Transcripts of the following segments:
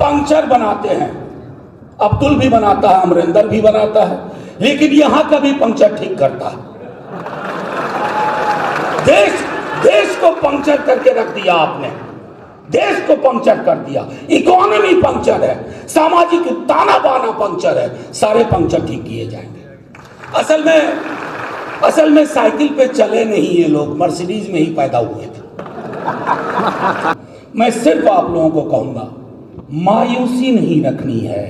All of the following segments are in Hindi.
पंक्चर बनाते हैं, अब्दुल भी बनाता है, अमरिंदर भी बनाता है, लेकिन यहां का भी पंक्चर ठीक करता है। देश को पंक्चर करके रख दिया आपने, देश को पंक्चर कर दिया। इकोनॉमी पंक्चर है, सामाजिक ताना बाना पंक्चर है, सारे पंक्चर ठीक किए जाएंगे। असल में साइकिल पे चले नहीं ये लोग, मर्सिडीज में ही पैदा हुए थे। मैं सिर्फ आप लोगों को कहूंगा, मायूसी नहीं रखनी है।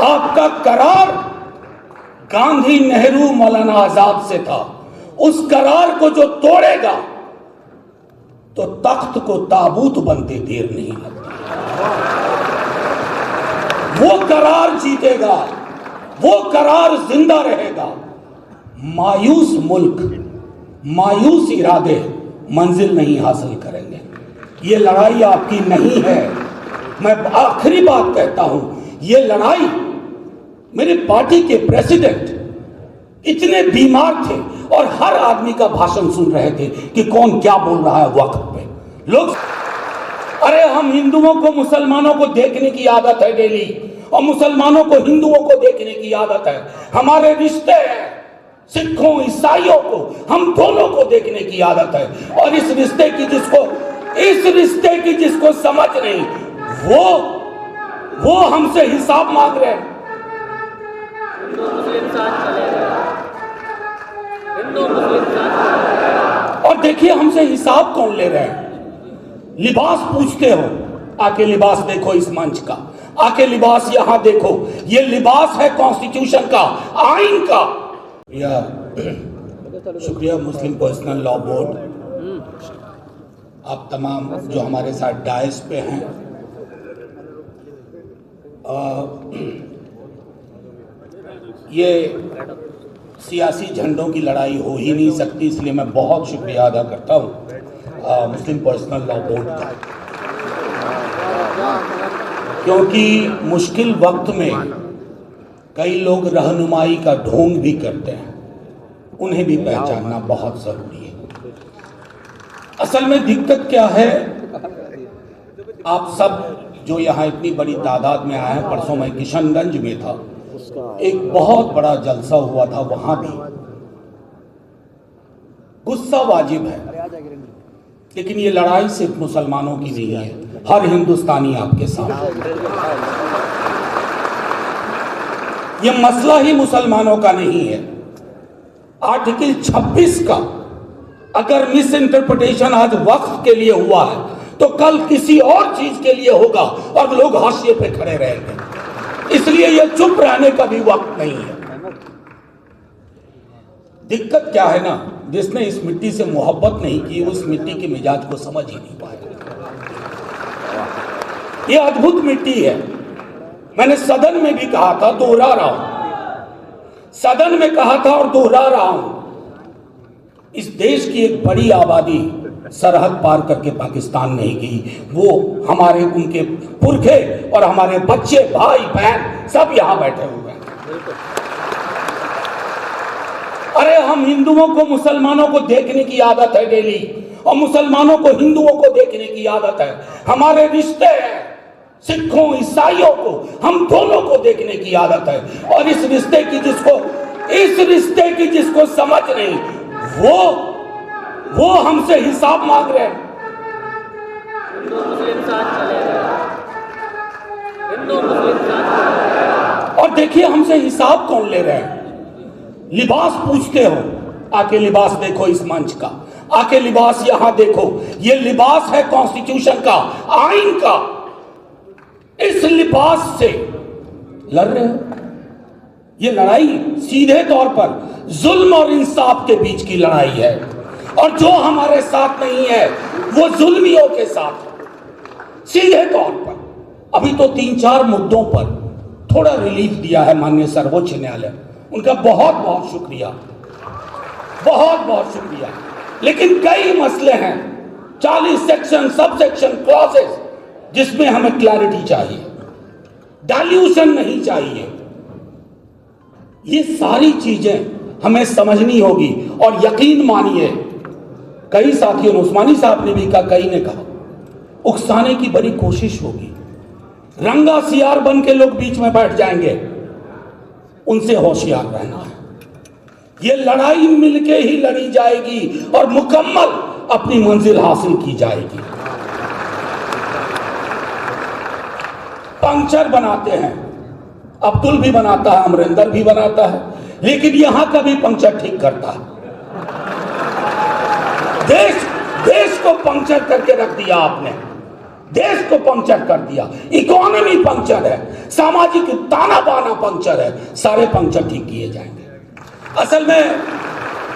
आपका करार गांधी, नेहरू, मौलाना आजाद से था। उस करार को जो तोड़ेगा तो तख्त को ताबूत बनते देर नहीं लगती। वो करार जीतेगा, वो करार जिंदा रहेगा। मायूस मुल्क, मायूस इरादे मंजिल नहीं हासिल करेंगे। ये लड़ाई आपकी नहीं है। मैं आखिरी बात कहता हूं, ये लड़ाई मेरी पार्टी के प्रेसिडेंट इतने बीमार थे और हर आदमी का भाषण सुन रहे थे कि कौन क्या बोल रहा है वक्त पे। लोग, अरे हम हिंदुओं को मुसलमानों को देखने की आदत है डेली, और मुसलमानों को हिंदुओं को देखने की आदत है। हमारे रिश्ते हैं, सिखों ईसाइयों को, हम दोनों को देखने की आदत है। और इस रिश्ते की जिसको समझ नहीं, वो हमसे हिसाब मांग रहे हैं। हिंदू मुस्लिम साथ चलेगा, हिंदू मुस्लिम साथ। और देखिए हमसे हिसाब कौन ले रहे हैं। लिबास पूछते हो, आके लिबास देखो इस मंच का, आके लिबास यहां देखो। ये लिबास है कॉन्स्टिट्यूशन का, आइन का। शुक्रिया मुस्लिम पर्सनल लॉ बोर्ड, आप तमाम जो हमारे साथ डायस पे हैं। ये सियासी झंडों की लड़ाई हो ही नहीं सकती, इसलिए मैं बहुत शुक्रिया अदा करता हूँ मुस्लिम पर्सनल लॉ बोर्ड का, क्योंकि मुश्किल वक्त में कई लोग रहनुमाई का ढोंग भी करते हैं, उन्हें भी पहचानना बहुत जरूरी है। असल में दिक्कत क्या है, आप सब जो यहाँ इतनी बड़ी तादाद में आए हैं, परसों मैं किशनगंज में था, एक बहुत बड़ा जलसा हुआ था, वहां भी गुस्सा वाजिब है, लेकिन ये लड़ाई सिर्फ मुसलमानों की नहीं है, हर हिंदुस्तानी आपके साथ। ये मसला ही मुसलमानों का नहीं है। आर्टिकल 26 का अगर मिस इंटरप्रिटेशन आज वक्फ के लिए हुआ है, तो कल किसी और चीज के लिए होगा और लोग हाशिए पे खड़े रहेंगे। इसलिए ये चुप रहने का भी वक्त नहीं है। दिक्कत क्या है ना, जिसने इस मिट्टी से मोहब्बत नहीं की, उस मिट्टी के मिजाज को समझ ही नहीं पाएगा। ये अद्भुत मिट्टी है। मैंने सदन में भी कहा था, दोहरा रहा हूं, सदन में कहा था और दोहरा रहा हूं, इस देश की एक बड़ी आबादी सरहद पार करके पाकिस्तान नहीं गई। वो हमारे, उनके पुरखे और हमारे बच्चे, भाई बहन सब यहां बैठे हुए हैं। अरे हम हिंदुओं को मुसलमानों को देखने की आदत है डेली, और मुसलमानों को हिंदुओं को देखने की आदत है। हमारे रिश्ते हैं, सिखों ईसाइयों को, हम दोनों को देखने की आदत है। और इस रिश्ते की जिसको समझ नहीं, वो हमसे हिसाब मांग रहे हैं। हिंदू मुस्लिम साथ चलेगा, हिंदू मुस्लिम साथ। और देखिए हमसे हिसाब कौन ले रहे हैं। लिबास पूछते हो, आके लिबास देखो इस मंच का, आके लिबास यहां देखो। ये लिबास है कॉन्स्टिट्यूशन का, आइन का। इस लिबास से लड़ रहे हो। ये लड़ाई सीधे तौर पर जुल्म और इंसाफ के बीच की लड़ाई है, और जो हमारे साथ नहीं है वो जुल्मियों के साथ। सीधे तौर पर अभी तो 3-4 मुद्दों पर थोड़ा रिलीफ दिया है माननीय सर्वोच्च न्यायालय, उनका बहुत बहुत शुक्रिया, बहुत बहुत शुक्रिया। लेकिन कई मसले हैं, 40 सेक्शन, सब सेक्शन, क्लॉजेस, जिसमें हमें क्लैरिटी चाहिए, डाइल्यूशन नहीं चाहिए। ये सारी चीजें हमें समझनी होगी। और यकीन मानिए, कई साथियों ने, उस्मानी साहब ने भी कहा, कई ने कहा, उकसाने की बड़ी कोशिश होगी। रंगा सियार बन के लोग बीच में बैठ जाएंगे, उनसे होशियार रहना है। ये लड़ाई मिलके ही लड़ी जाएगी और मुकम्मल अपनी मंजिल हासिल की जाएगी। पंक्चर बनाते हैं, अब्दुल भी बनाता है, अमरिंदर भी बनाता है, लेकिन यहां का भी पंक्चर ठीक करता है। देश को पंक्चर करके रख दिया आपने, देश को पंक्चर कर दिया। इकोनॉमी पंक्चर है, सामाजिक ताना बाना पंक्चर है, सारे पंक्चर ठीक किए जाएंगे।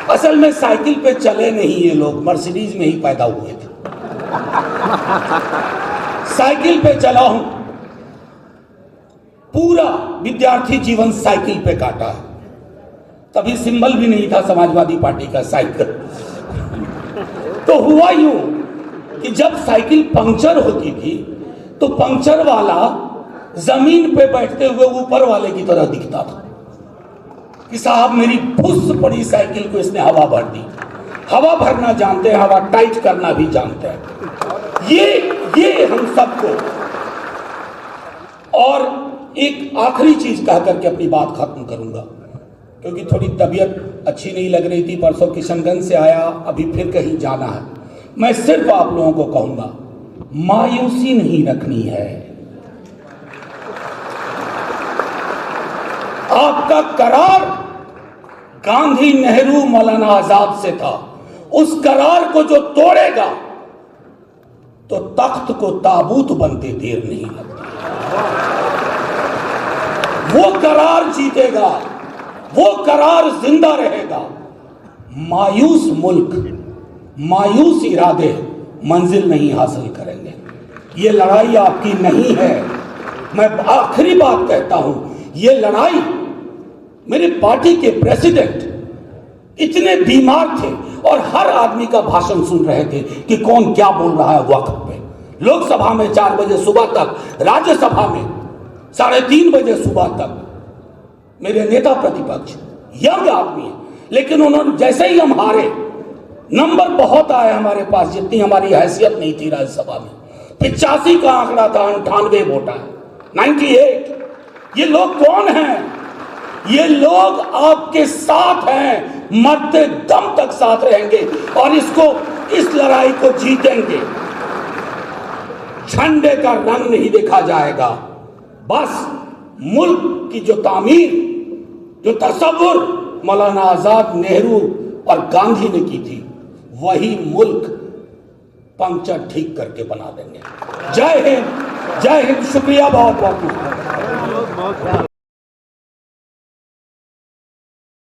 असल में साइकिल पे चले नहीं ये लोग, मर्सिडीज में ही पैदा हुए थे। साइकिल पे चला हूं, पूरा विद्यार्थी जीवन साइकिल पे काटा है। तभी सिंबल भी नहीं था समाजवादी पार्टी का साइकिल। तो हुआ यूं कि जब साइकिल पंक्चर होती थी तो पंक्चर वाला जमीन पे बैठते हुए ऊपर वाले की तरह दिखता था कि साहब मेरी फुस पड़ी साइकिल को इसने हवा भर दी। हवा भरना जानते हैं, हवा टाइट करना भी जानते हैं। ये हम सबको। और एक आखिरी चीज कह करके अपनी बात खत्म करूंगा, क्योंकि थोड़ी तबीयत अच्छी नहीं लग रही थी। परसों किशनगंज से आया, अभी फिर कहीं जाना है। मैं सिर्फ आप लोगों को कहूंगा, मायूसी नहीं रखनी है। आपका करार गांधी, नेहरू, मौलाना आजाद से था। उस करार को जो तोड़ेगा तो तख्त को ताबूत बनते देर नहीं लगती। वो करार जीतेगा, वो करार जिंदा रहेगा। मायूस मुल्क, मायूस इरादे मंजिल नहीं हासिल करेंगे। ये लड़ाई आपकी नहीं है। मैं आखिरी बात कहता हूं, ये लड़ाई मेरे पार्टी के प्रेसिडेंट इतने बीमार थे और हर आदमी का भाषण सुन रहे थे कि कौन क्या बोल रहा है वक्त पे। लोकसभा में 4 बजे सुबह तक, राज्यसभा में 3:30 बजे सुबह तक। मेरे नेता प्रतिपक्ष यंग आदमी है, लेकिन उन्होंने जैसे ही हम हारे, नंबर बहुत आए हमारे पास, जितनी हमारी हैसियत नहीं थी राज्यसभा में। 85 का आंकड़ा था, 98 वोट आए, 98। ये लोग कौन हैं? ये लोग आपके साथ हैं, मरते दम तक साथ रहेंगे और इस लड़ाई को जीतेंगे। झंडे का रंग नहीं देखा जाएगा, बस मुल्क की जो तामीर, जो तसव्वुर मौलाना आजाद, नेहरू और गांधी ने की थी, वही मुल्क पंक्चर ठीक करके बना देंगे। जय हिंद, जय हिंद। शुक्रिया बहुत बहुत।